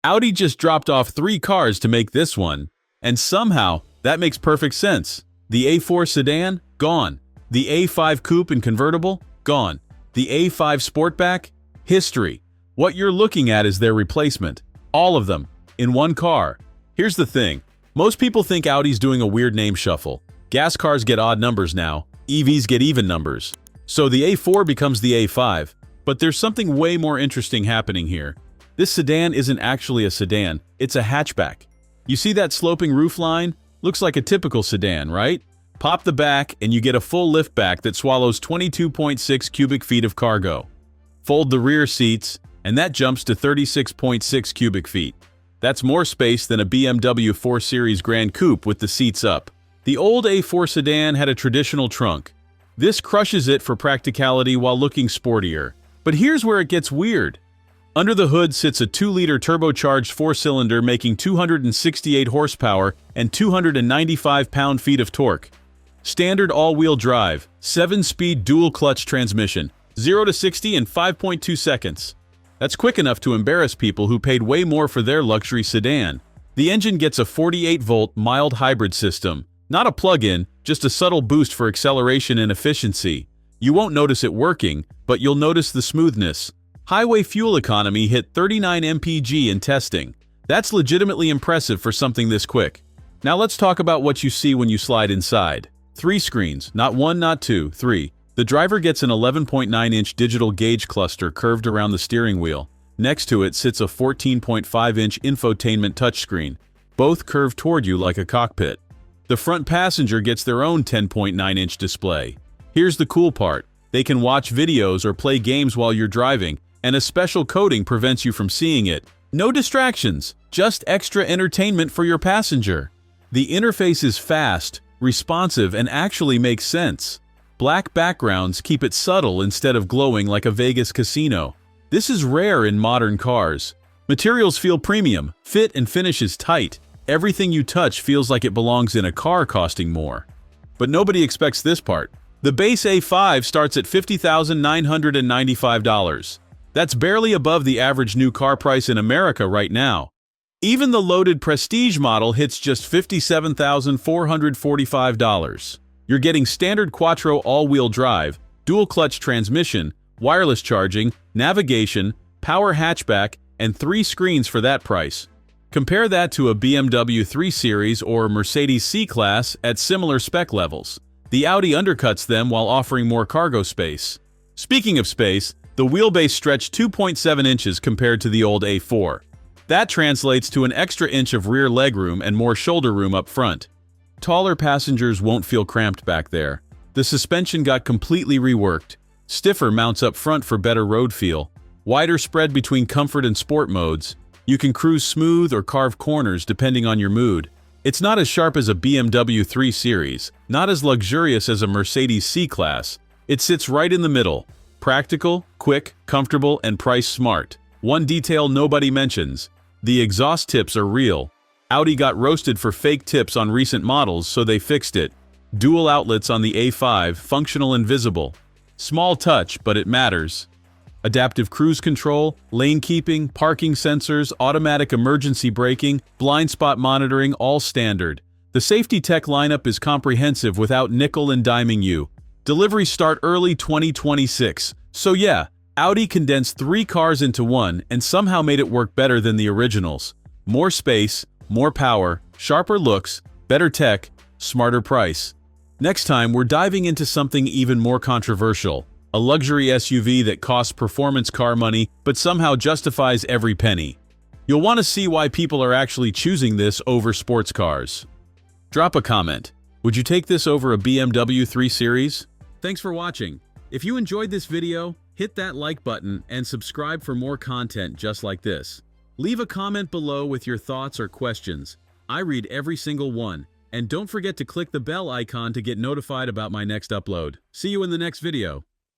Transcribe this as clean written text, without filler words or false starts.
Audi just dropped off 3 cars to make this one, and somehow that makes perfect sense. The A4 Sedan? Gone. The A5 Coupe and Convertible? Gone. The A5 Sportback? History. What you're looking at is their replacement. All of them. In one car. Here's the thing. Most people think Audi's doing a weird name shuffle. Gas cars get odd numbers now. EVs get even numbers. So the A4 becomes the A5. But there's something way more interesting happening here. This sedan isn't actually a sedan, it's a hatchback. You see that sloping roofline? Looks like a typical sedan, right? Pop the back and you get a full liftback that swallows 22.6 cubic feet of cargo. Fold the rear seats, and that jumps to 36.6 cubic feet. That's more space than a BMW 4 Series Grand Coupe with the seats up. The old A4 sedan had a traditional trunk. This crushes it for practicality while looking sportier. But here's where it gets weird. Under the hood sits a 2-liter turbocharged 4-cylinder making 268 horsepower and 295 pound-feet of torque. Standard all-wheel drive, 7-speed dual-clutch transmission, 0 to 60 in 5.2 seconds. That's quick enough to embarrass people who paid way more for their luxury sedan. The engine gets a 48-volt mild hybrid system. Not a plug-in, just a subtle boost for acceleration and efficiency. You won't notice it working, but you'll notice the smoothness. Highway fuel economy hit 39 mpg in testing. That's legitimately impressive for something this quick. Now let's talk about what you see when you slide inside. 3 screens, not 1, not 2, 3. The driver gets an 11.9-inch digital gauge cluster curved around the steering wheel. Next to it sits a 14.5-inch infotainment touchscreen, both curved toward you like a cockpit. The front passenger gets their own 10.9-inch display. Here's the cool part. They can watch videos or play games while you're driving, and a special coating prevents you from seeing it. No distractions, just extra entertainment for your passenger. The interface is fast, responsive, and actually makes sense. Black backgrounds keep it subtle instead of glowing like a Vegas casino. This is rare in modern cars. Materials feel premium, fit and finish is tight. Everything you touch feels like it belongs in a car costing more. But nobody expects this part. The base A5 starts at $50,995. That's barely above the average new car price in America right now. Even the loaded Prestige model hits just $57,445. You're getting standard Quattro all-wheel drive, dual-clutch transmission, wireless charging, navigation, power hatchback, and 3 screens for that price. Compare that to a BMW 3 Series or Mercedes C-Class at similar spec levels. The Audi undercuts them while offering more cargo space. Speaking of space, the wheelbase stretched 2.7 inches compared to the old A4. That translates to an extra inch of rear legroom and more shoulder room up front. Taller passengers won't feel cramped back there. The suspension got completely reworked. Stiffer mounts up front for better road feel. Wider spread between comfort and sport modes. You can cruise smooth or carve corners depending on your mood. It's not as sharp as a BMW 3 Series, not as luxurious as a Mercedes C-Class. It sits right in the middle. Practical, quick, comfortable, and price smart. One detail nobody mentions. The exhaust tips are real. Audi got roasted for fake tips on recent models, so they fixed it. Dual outlets on the A5, functional and visible. Small touch, but it matters. Adaptive cruise control, lane keeping, parking sensors, automatic emergency braking, blind spot monitoring, all standard. The safety tech lineup is comprehensive without nickel and diming you. Deliveries start early 2026. So yeah, Audi condensed 3 cars into one and somehow made it work better than the originals. More space, more power, sharper looks, better tech, smarter price. Next time, we're diving into something even more controversial. A luxury SUV that costs performance car money but somehow justifies every penny. You'll want to see why people are actually choosing this over sports cars. Drop a comment. Would you take this over a BMW 3 Series? Thanks for watching. If you enjoyed this video, hit that like button and subscribe for more content just like this. Leave a comment below with your thoughts or questions. I read every single one. And don't forget to click the bell icon to get notified about my next upload. See you in the next video.